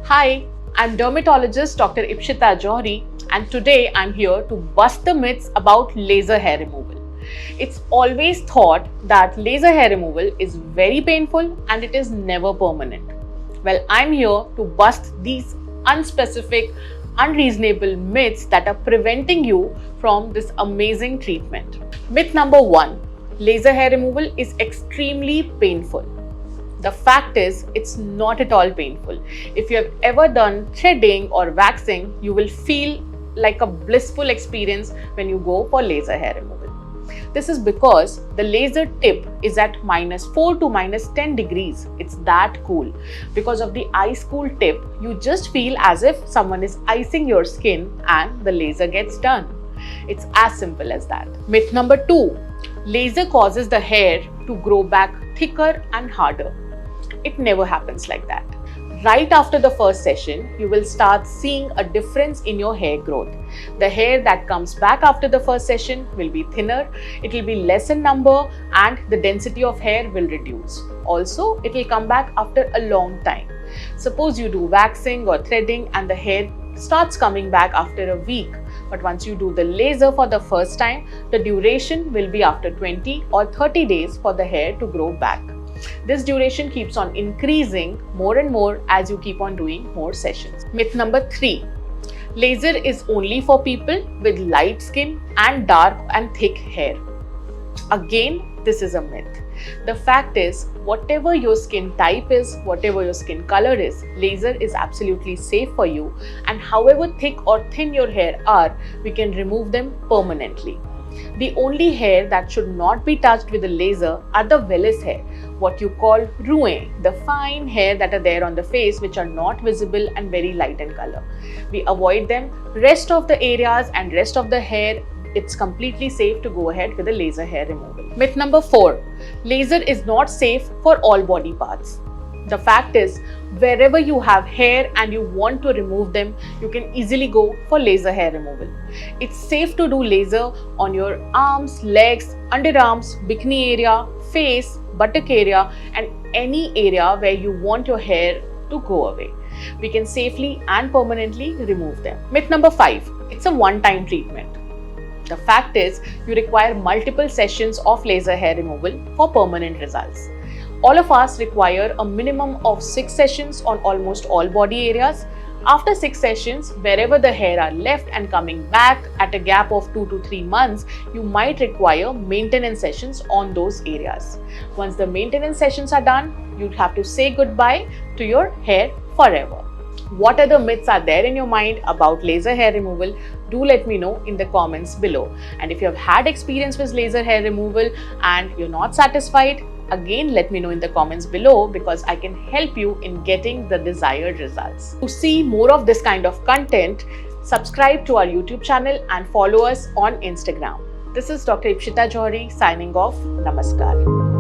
Hi, I'm dermatologist Dr. Ipshita Johri, and today I'm here to bust the myths about laser hair removal. It's always thought that laser hair removal is very painful and it is never permanent. Well, I'm here to bust these unspecific, unreasonable myths that are preventing you from this amazing treatment. Myth number 1: laser hair removal is extremely painful. The fact is, it's not at all painful. If you have ever done threading or waxing, you will feel like a blissful experience when you go for laser hair removal. This is because the laser tip is at -4 to -10 degrees. It's that cool. Because of the ice cool tip, you just feel as if someone is icing your skin and the laser gets done. It's as simple as that. Myth number 2: laser causes the hair to grow back thicker and harder. It never happens like that. Right after the first session, you will start seeing a difference in your hair growth. The hair that comes back after the first session will be thinner, it will be less in number, and the density of hair will reduce. Also, it will come back after a long time. Suppose you do waxing or threading and the hair starts coming back after a week. But once you do the laser for the first time, the duration will be after 20 or 30 days for the hair to grow back. This duration keeps on increasing more and more as you keep on doing more sessions. Myth number 3: laser is only for people with light skin and dark and thick hair. Again, this is a myth. The fact is, whatever your skin type is, whatever your skin color is, laser is absolutely safe for you, and however thick or thin your hair are, we can remove them permanently. The only hair that should not be touched with a laser are the vellus hair, what you call ruin, the fine hair that are there on the face which are not visible and very light in color. We avoid them. Rest of the areas and rest of the hair, it's completely safe to go ahead with a laser hair removal. Myth number 4: laser is not safe for all body parts. The fact is, wherever you have hair and you want to remove them, you can easily go for laser hair removal. It's safe to do laser on your arms, legs, underarms, bikini area, face, buttock area, and any area where you want your hair to go away. We can safely and permanently remove them. Myth number 5: it's a one-time treatment. The fact is, you require multiple sessions of laser hair removal for permanent results. All of us require a minimum of 6 sessions on almost all body areas. After 6 sessions, wherever the hair are left and coming back at a gap of 2 to 3 months, you might require maintenance sessions on those areas. Once the maintenance sessions are done, you have to say goodbye to your hair forever. What other myths are there in your mind about laser hair removal? Do let me know in the comments below. And if you have had experience with laser hair removal and you're not satisfied, again let me know in the comments below, because I can help you in getting the desired results. To see more of this kind of content, subscribe to our YouTube channel and follow us on Instagram. This is Dr. Ipshita Johri signing off. Namaskar.